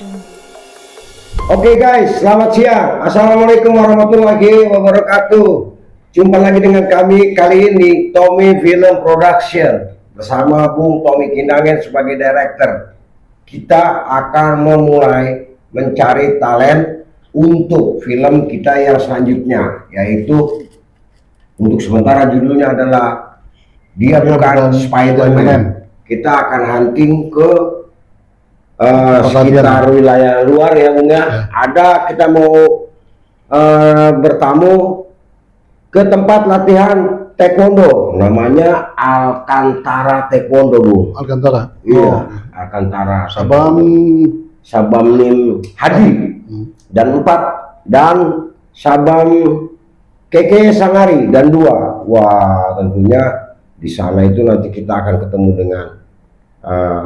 Production. Oke guys, selamat siang. Assalamualaikum warahmatullahi wabarakatuh. Jumpa lagi dengan kami kali ini Tommy Film Production bersama Bung Tommy Kindangen sebagai director. Kita akan memulai mencari talent untuk film kita yang selanjutnya, yaitu untuk sementara judulnya adalah Dia Bukan Spider-Man. Kita akan hunting ke sekitar wilayah luar ya Bung ya. Ada kita mau bertamu ke tempat latihan taekwondo, namanya Alcantara Taekwondo Bung. Alcantara. Iya, Alcantara. Sabam Nim Hadi dan 4 dan Sabam Keke Sangari dan 2. Wah, tentunya di sana itu nanti kita akan ketemu dengan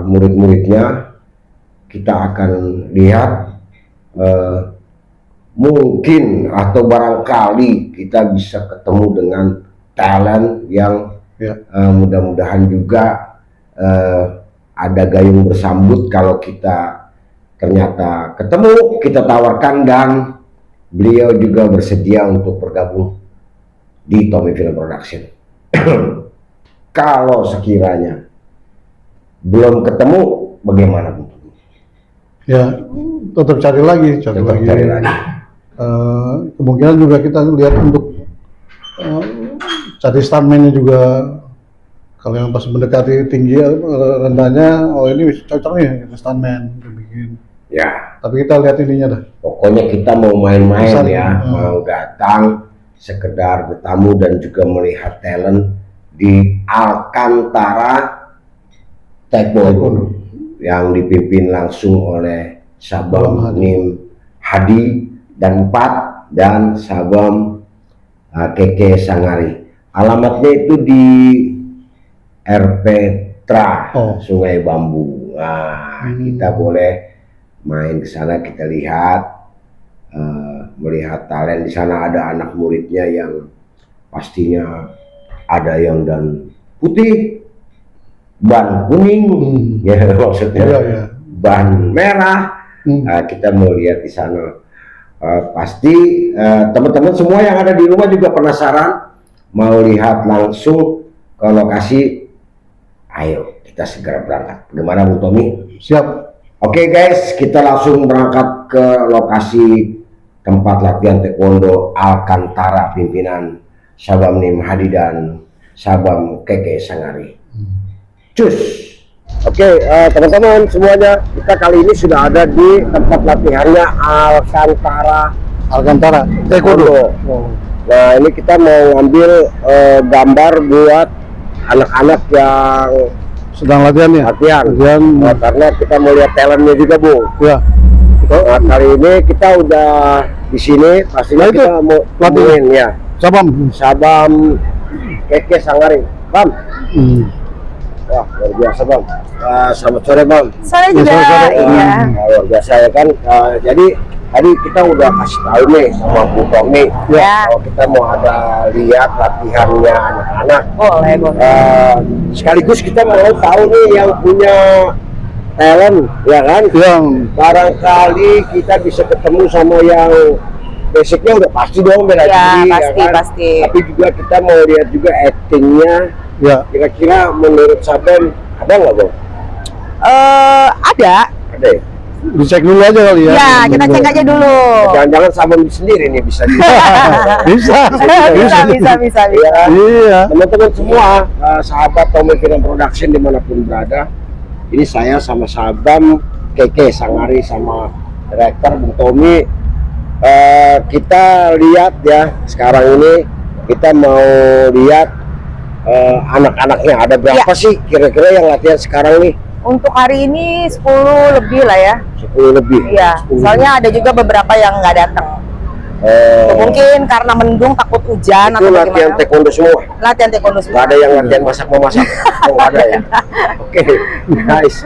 murid-muridnya. Kita akan lihat mungkin atau barangkali kita bisa ketemu dengan talent yang mudah-mudahan juga ada gayung bersambut kalau kita ternyata ketemu, kita tawarkan dan beliau juga bersedia untuk bergabung di Tommy Film Production. Kalau sekiranya belum ketemu, bagaimana Bu? Ya, tetap cari lagi. Kemungkinan juga kita lihat untuk cari stuntman-nya juga. Kalau yang pas mendekati tinggi rendahnya, oh ini cocok nih stuntman bikin. Ya. Tapi kita lihat ininya dah. Pokoknya kita mau main-main ya, mau datang sekedar bertamu dan juga melihat talent di Alcantara Taekwondo yang dipimpin langsung oleh Sabam Nim Hadi dan 4 dan Sabam Keke Sangari. Alamatnya itu di RP Tra Sungai Bambu. Nah, kita boleh main ke sana, kita lihat melihat talent di sana. Ada anak muridnya yang pastinya ada yang dan putih, ban kuning, ya maksudnya ban merah. Kita mau lihat di sana. Pasti teman-teman semua yang ada di rumah juga penasaran mau lihat langsung ke lokasi. Ayo kita segera berangkat. Bagaimana Bung Tommy? Siap. Oke guys, kita langsung berangkat ke lokasi tempat latihan taekwondo Alcantara pimpinan Sabam Nim Hadi dan Sabam Keke Sangari. Cus. Oke, teman-teman semuanya, kita kali ini sudah ada di tempat latihannya Alcantara Taekwondo. Nah, ini kita mau ngambil gambar buat anak-anak yang sedang latihan. Karena kita mau lihat talentnya juga Bu. Ya. Nah, kali ini kita udah di sini, pastinya kita mau latihan ya. Sabam Keke Sangari, Bam. Wah, luar biasa Bang. Selamat sore Bang. Sore juga. Iya. Luar biasa ya kan. Jadi tadi kita udah kasih tahu nih sama Bu Tommy kalau kita mau ada lihat latihannya anak-anak. Boleh. Sekaligus kita mau tahu nih yang punya talent ya kan. Yang barangkali kita bisa ketemu sama yang basicnya udah pasti dong bela diri. Pasti. Tapi juga kita mau lihat juga actingnya. Ya. Kira-kira menurut Sabam ada nggak Bang? Ada ya? Dicek dulu aja kali ya. Ya, kita cek aja dulu. Jangan-jangan Sabam sendiri nih bisa. bisa. Ya. Iya. Teman-teman semua, sahabat Tommy Film Production dimanapun berada, ini saya sama Sabam Keke Sangari sama director Bung Tommy. Kita lihat ya, sekarang ini kita mau lihat anak-anaknya ada berapa sih kira-kira yang latihan sekarang nih? Untuk hari ini 10 lebih lah ya. 10 lebih? Iya, soalnya ada juga beberapa yang nggak datang. Mungkin karena mendung, takut hujan itu atau bagaimana. Latihan taekwondo semua? Latihan taekwondo semua. Nggak ada yang latihan masak-memasak? Oh nggak ada ya? Oke, guys,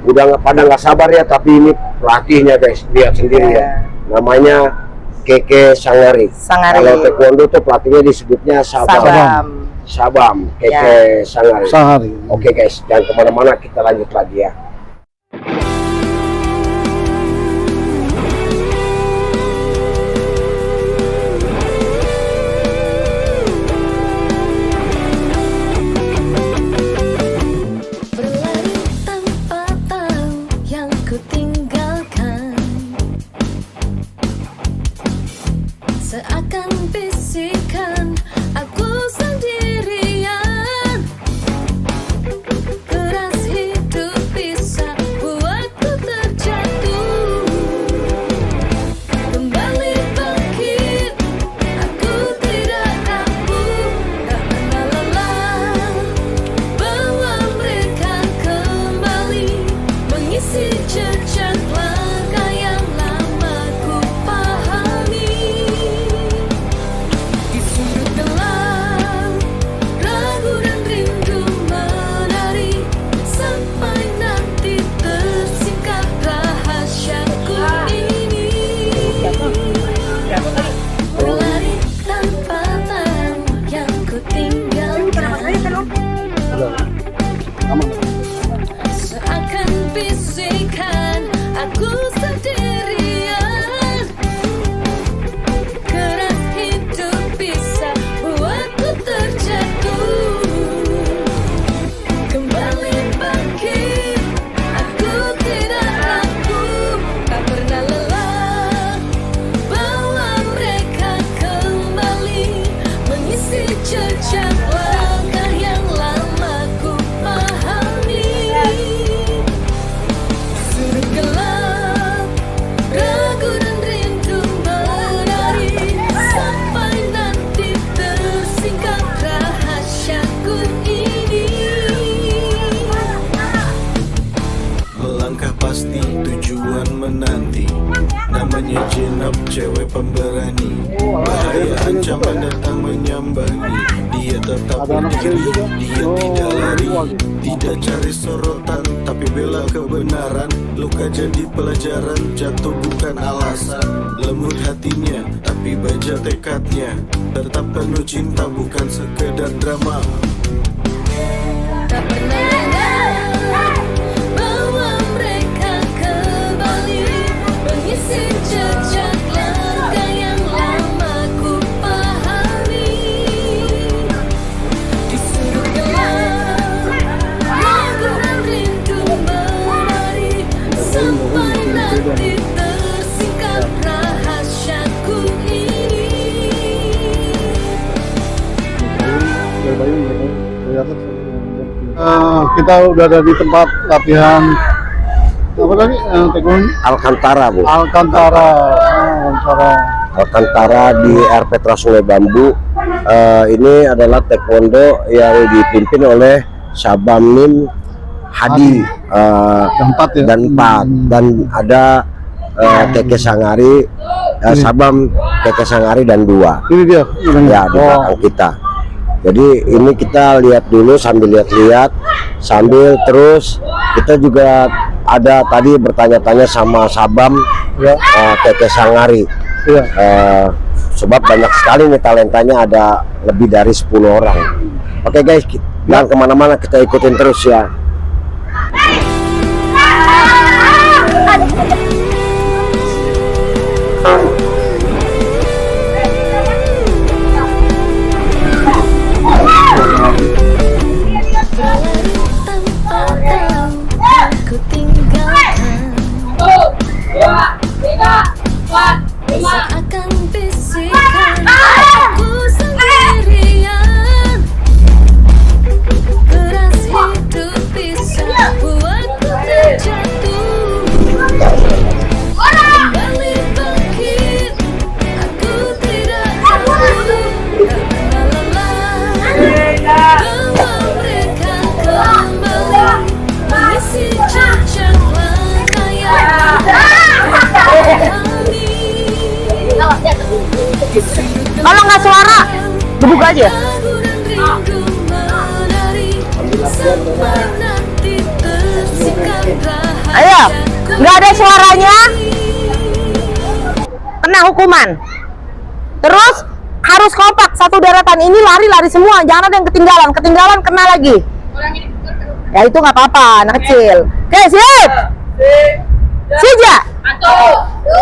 udah pada nggak sabar ya, tapi ini pelatihnya guys, lihat sendiri ya. Namanya Keke Sangari. Kalau taekwondo tuh pelatihnya disebutnya Sabam Keke Sangari. Oke guys, jangan kemana-mana, kita lanjut lagi ya. Seakan bisikan aku sendirian. Keras hidup bisa buatku terjatuh. Kembali bangkit, aku tidak rapuh. Tak pernah lelah bawa mereka kembali, mengisi jejak langkah yang lama ku pahami. Di sudut gelap, ragu dan rindu menari, sampai nanti tersingkap rahasiaku ini. Berlari tanpa tahu yang ku tinggalkan. Seakan bisikan aku sendirian. Keras hidup bisa buatku terjatuh. Kembali bangkit, aku tidak rapuh. Tak pernah lelah bawa mereka kembali, mengisi jejak langkah yang lama ku pahami. Sudut gelap, ragu dan rindu menari, sampai nanti tersingkap rahasiaku ini. Melangkah pasti tujuan menanti, namanya jenab cewek pemberani. Bahaya ancaman datang menyambangi, dia tetap berdiri, dia tidak lari, tidak cari sorotan tapi bela kebenaran. Luka jadi pelajaran, jatuh bukan alasan. Lembut hatinya tapi baja tekadnya, tetap penuh cinta bukan sekedar drama. Tak pernah lelah bawa mereka kembali, mengisi jejak langkah yang lama ku pahami. Di sudut gelap, ragu dan rindu menari, sampai nanti tersingkap rahasiaku ini. Kita udah ada di tempat latihan apa tadi? Taekwondo Alcantara, Bu. Alcantara. Alcantara di Air Petra Sungai Bambu. Ini adalah taekwondo yang dipimpin oleh Sabamnim Hadi dan 4 dan ada Keke Sangari, Sabam, Keke Sangari dan 2. Ini dia. Ya, di belakang kita. Jadi ini kita lihat dulu sambil lihat-lihat, sambil terus kita juga ada tadi bertanya-tanya sama Sabam, Ya. Keke Sangari. Iya. Sebab banyak sekali nih talentanya, ada lebih dari 10 orang. Oke guys, jangan kemana-mana, kita ikutin terus ya. Ku tinggalkan. Seakan bisikan aku sendirian. Keras hidup bisa buatku terjatuh. Kembali bangkit, aku tidak rapuh. Tak pernah lelah bawa mereka kembali, mengisi jejak langkah yang Kalau nggak suara, gebuk aja. Ayo, nggak ada suaranya, kena hukuman. Terus harus kompak satu daratan, ini lari-lari semua, jangan ada yang ketinggalan kena lagi. Ya itu nggak apa-apa, anak kecil. Oke, siap. Sija. 1, 2,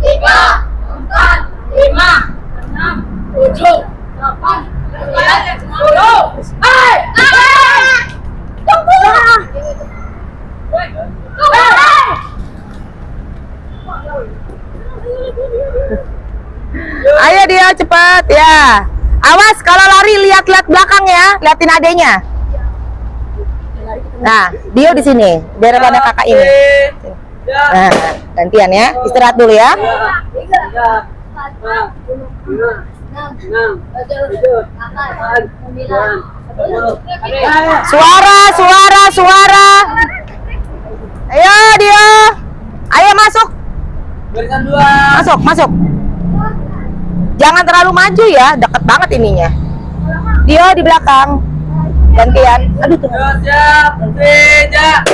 3, 4, 5, 6, 7, 8, 9, 10. Tunggu. Ayo Dio cepet ya. Awas kalau lari lihat-lihat belakang ya, liatin adenya. Nah, Dio di sini, deretannya kakak ini. Nah, gantian ya, istirahat dulu ya. Suara. Ayo Dio, ayo masuk. Masuk. Jangan terlalu maju ya, deket banget ininya. Dio di belakang. Gantian. Aduh tuh. Siap, siap.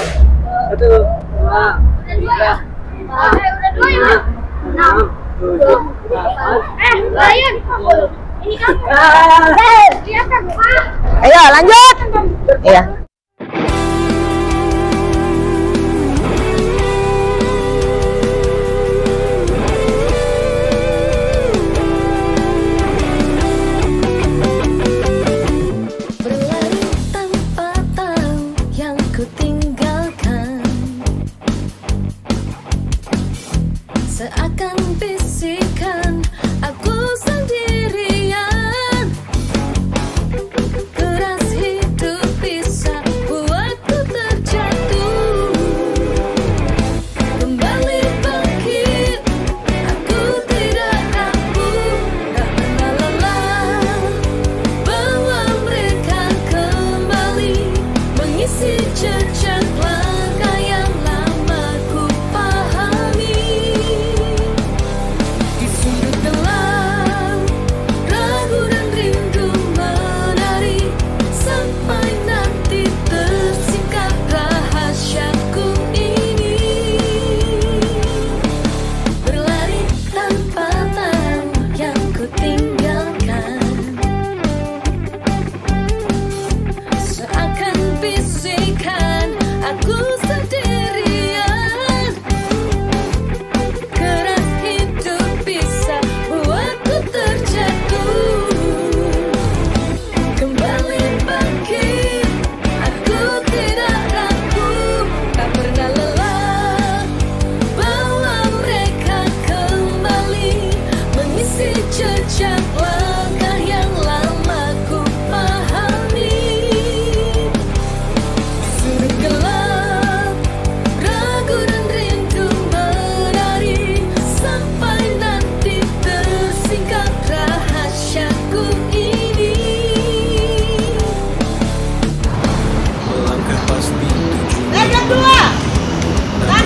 1, 2, 3, 4, 5, 6, 7, 8, Lion, ini kan. Dia kan. Ayo lanjut. Iya. Berlari tanpa tahu yang ku tinggalkan, seakan bisikan aku sendirian. Keras hidup bisa buatku terjatuh. Kembali bangkit, aku tidak rapuh. Tak pernah lelah bawa mereka kembali, mengisi jejak langkah yang lama ku pahami. Di sudut gelap, ragu dan rindu menari, sampai nanti tersingkap rahasiaku ini. Berlari tanpa tahu yang ku tinggalkan, seakan bisikan aku sendirian. Keras hidup bisa buatku terjatuh. Kembali bangkit, aku tidak rapuh. Tak pernah lelah bawa mereka kembali, mengisi jejak langkah yang lama ku pahami. Sudut gelap, ragu dan rindu menari, sampai nanti tersingkap rahasiaku ini. Melangkah pasti tujuan tanpa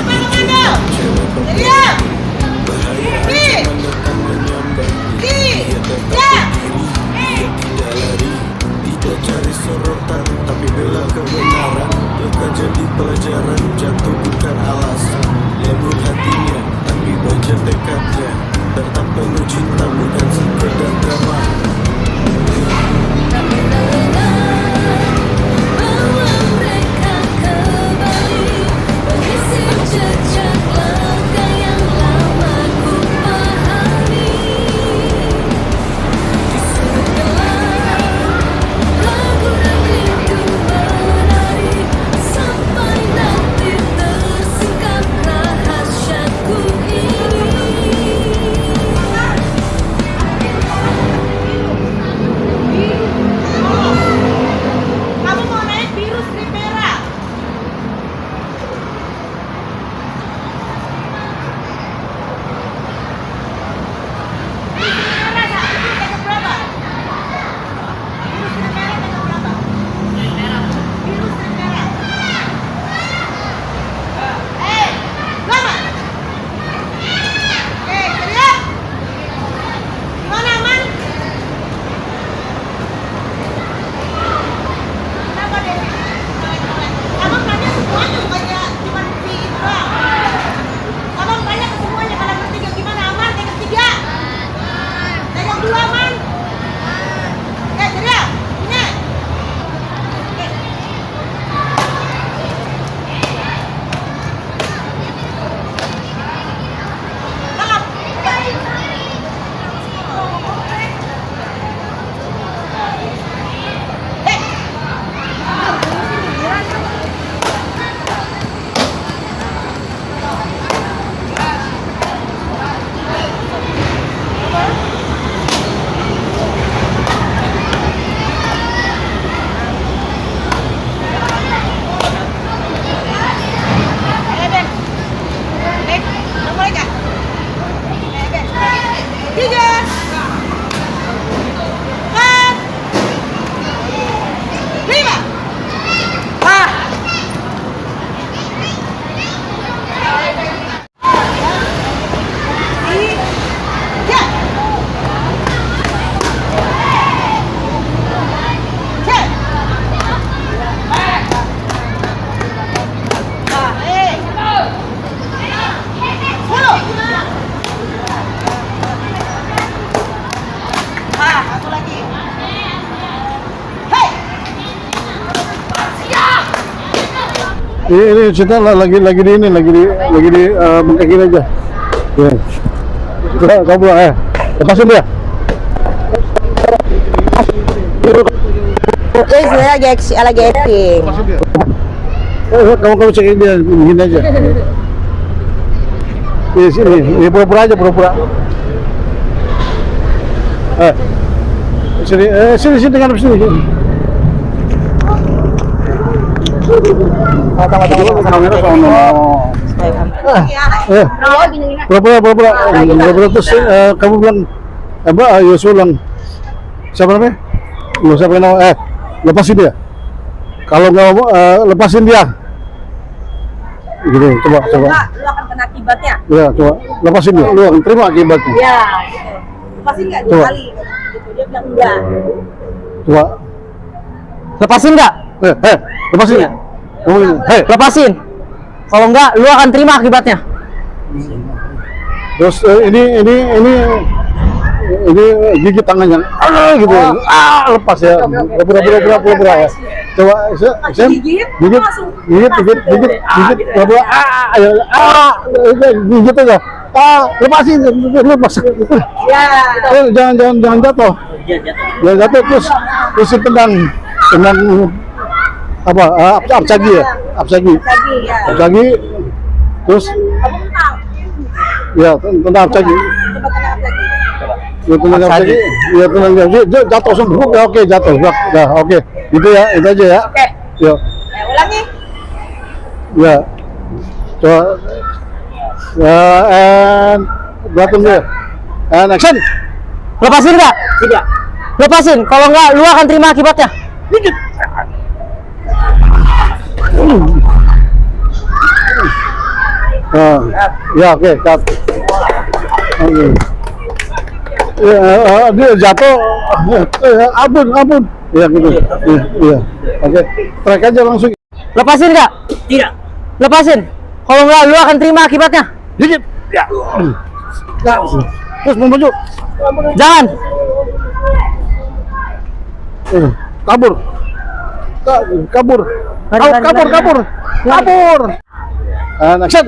mengandung cewek pemberani. Bahaya ancaman datang menyambangi. Dia tetap Ini kita lagi di ini, lagi di bengkak gini aja. Ya. Kau pulang lepasin dia. Sebenarnya lagi acting. Kamu cekin dia begini aja. Di sini, ini pura-pura aja, pura-pura. Sini dengan sini. Pura-pura terus kamu bilang Yosua bilang siapa namanya? Siapa namanya? Lepasin dia. Kalau nggak mau lepasin dia. Gitu, coba. Lu akan kena akibatnya. Ya, coba lepasin dia. Lu akan terima akibatnya. Ya, gitu. Lepasin nggak dua kali? Gitu. Dia bilang enggak. Coba. Lepasin nggak? Lepasin ya. Lepasin. Kalau enggak, lu akan terima akibatnya. Terus ini gigit tangannya, gitu, lepas ya, pura-pura ya. Coba, gigit, gigit aja, lepasin, lepas. Jangan jatuh, terus tendang apa, apsagi, terus ya tendang apsagi. Ya tenang apsagi, jatuh sembuh, ya oke jatuh, ya oke, itu ya, itu aja ya. Oke. Ya. Ulangi. Ya. Coba. And berantem dia. And action. Lepasin nggak? Tidak. Lepasin. Kalau nggak, lu akan terima akibatnya. Dikit. Ya oke, cut. Oke. Ya, dia jatuh. Ampun. Ya gitu. Iya. Oke. Track aja langsung. Lepasin nggak? Tidak. Lepasin. Kalau nggak, lu akan terima akibatnya. Dikit. Ya. Terus mau maju. Jangan. Kabur. Kabur. Kabur. Action.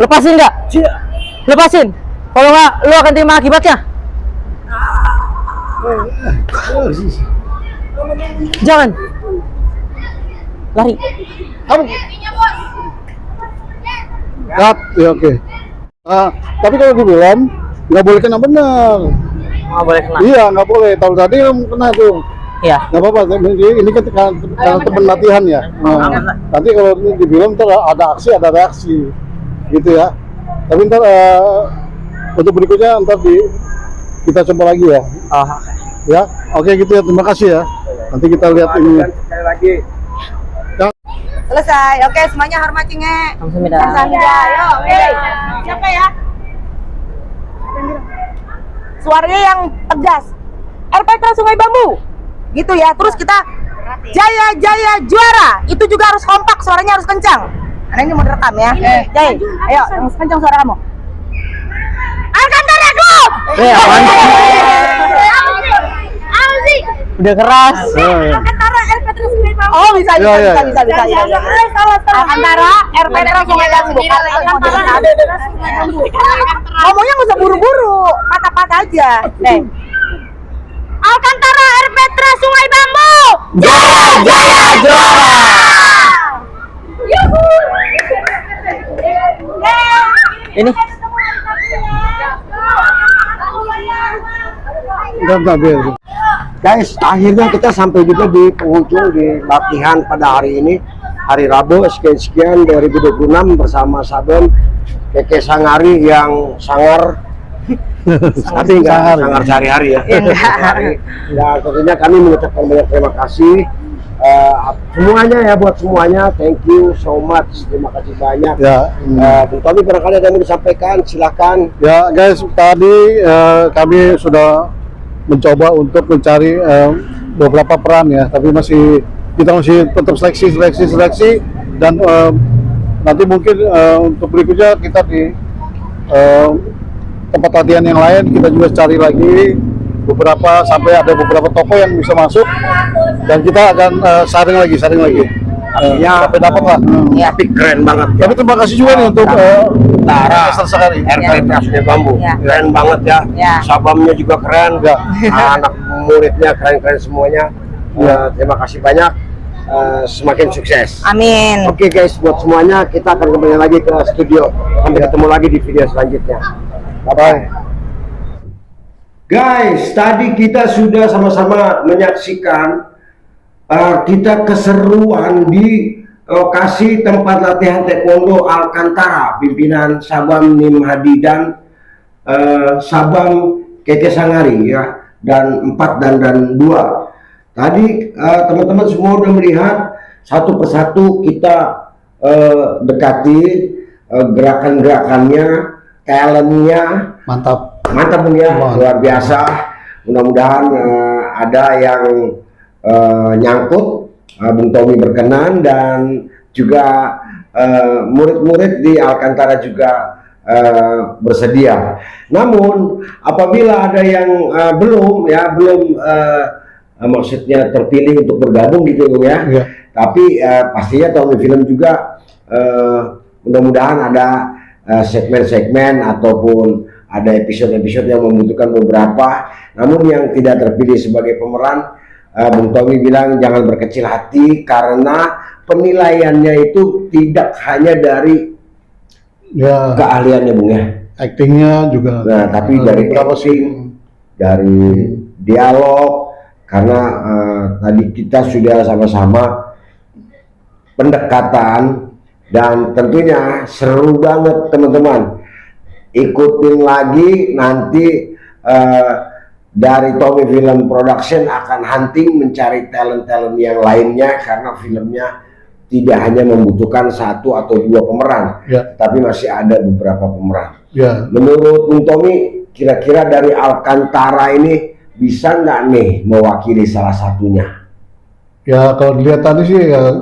Lepasin nggak? Tidak. Lepasin. Kalau nggak, lu akan terima akibatnya. Jangan. Lari. Kabur. Cut. Ya oke. Tapi kalau di film nggak boleh kena benar. Nggak boleh kena. Iya nggak boleh. Tahun tadi kena tuh. Iya. Nggak apa-apa. Ini kan karena teman latihan ya. Nanti kalau di film ntar ada aksi ada reaksi, gitu ya. Tapi ntar untuk berikutnya ntar kita coba lagi ya. Oh. Ya, oke gitu ya. Terima kasih ya. Nanti kita lihat ini. Sekali lagi. Selesai. Oke, semuanya hormat Cinge. Kamsahamnida. Yo, oke. Siapa ya? Suaranya yang tegas. RPTRA Sungai Bambu. Gitu ya. Terus kita Jaya juara. Itu juga harus kompak, suaranya harus kencang. Karena ini mau direkam ya. Jaya, ayo, yang kencang suara kamu. Alcantara Group. Udah keras. Alcantara RPTRA Sungai Bambu. Oh, bisa. Alcantara RPTRA Sungai Bambu. Ngomongnya nggak usah buru-buru, patah-patah aja. Alcantara RPTRA Sungai Bambu. Jaya juara. Ini Guys, akhirnya kita sampai juga di penghujung di latihan pada hari ini, hari Rabu sekian 2026 bersama Saben Keke Sangari yang sangar tapi enggak sangar sehari-hari ya. Ya tentunya kami mengucapkan banyak terima kasih semuanya ya, buat semuanya, thank you so much, terima kasih banyak Ya. Bung Tommy, barangkali ada yang mau disampaikan, silakan. Ya guys, tadi kami sudah mencoba untuk mencari beberapa peran ya, tapi kita masih tetap seleksi dan nanti mungkin untuk berikutnya kita di tempat latihan yang lain kita juga cari lagi sampai ada beberapa tokoh yang bisa masuk dan kita akan saring lagi. Dapat Pak. Ya. Tapi keren banget. Tapi terima kasih juga nih untuk Tara Master Sekali. RKP Asli Bambu. Ya. Keren banget ya. Ya. Sabamnya juga keren. Ya. Anak muridnya keren-keren semuanya. Terima kasih banyak. Semakin sukses. Amin. Oke guys, buat semuanya kita akan kembali lagi ke studio. Sampai ketemu lagi di video selanjutnya. Bye bye. Guys, tadi kita sudah sama-sama menyaksikan kita keseruan di lokasi tempat latihan taekwondo Alcantara, pimpinan Sabam Nim Hadi dan Sabam Keke Sangari ya, dan 4 dan 2. Tadi teman-teman semua udah melihat satu persatu kita dekati gerakan-gerakannya, talentnya. Mantap. Mantap Bung ya, luar biasa. Mudah-mudahan ada yang nyangkut, Bung Tommy berkenan, dan juga murid-murid di Alcantara juga bersedia. Namun apabila ada yang belum maksudnya terpilih untuk bergabung gitu ya, tapi pastinya Tommy Film juga mudah-mudahan ada segmen-segmen ataupun ada episode-episode yang membutuhkan beberapa, namun yang tidak terpilih sebagai pemeran, Bung Tommy bilang jangan berkecil hati karena penilaiannya itu tidak hanya dari keahliannya Bung ya, actingnya juga. Nah, tapi dari acting, dari dialog, karena tadi kita sudah sama-sama pendekatan dan tentunya seru banget teman-teman. Ikutin lagi nanti dari Tommy Film Production akan hunting mencari talent-talent yang lainnya, karena filmnya tidak hanya membutuhkan 1 atau 2 pemeran, tapi masih ada beberapa pemeran. Menurut Bung Tommy, kira-kira dari Alcantara ini bisa nggak nih mewakili salah satunya? Ya kalau dilihat tadi sih ya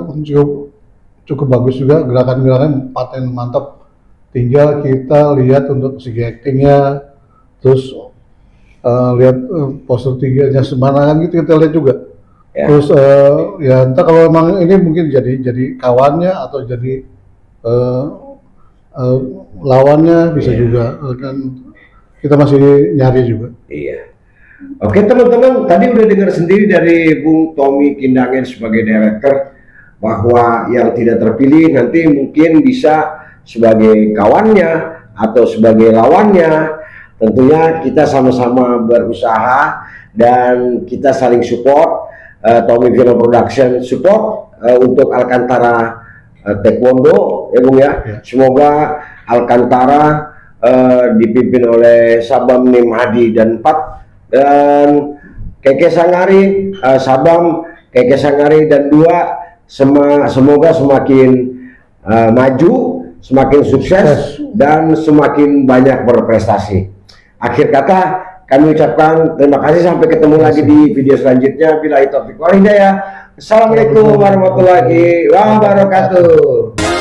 cukup bagus juga, gerakan-gerakan paten mantap. Tinggal kita lihat untuk segi aktingnya, terus lihat postur tiganya semana kan gitu kita lihat juga. Terus ya entah kalau memang ini mungkin jadi kawannya atau jadi lawannya bisa juga, kan kita masih nyari juga. Iya. Oke teman-teman, tadi udah dengar sendiri dari Bung Tommy Kindangen sebagai director bahwa yang tidak terpilih nanti mungkin bisa sebagai kawannya atau sebagai lawannya. Tentunya kita sama-sama berusaha dan kita saling support. Tommy Film Production support untuk Alcantara Taekwondo ya Bung ya. Semoga Alcantara dipimpin oleh Sabam Nim Hadi dan 4 dan Keke Sangari, Sabam Keke Sangari dan 2, semoga semakin maju, semakin sukses dan semakin banyak berprestasi. Akhir kata kami ucapkan terima kasih, sampai ketemu lagi di video selanjutnya. Billahi taufiq wal hidayah. Assalamualaikum warahmatullahi wabarakatuh.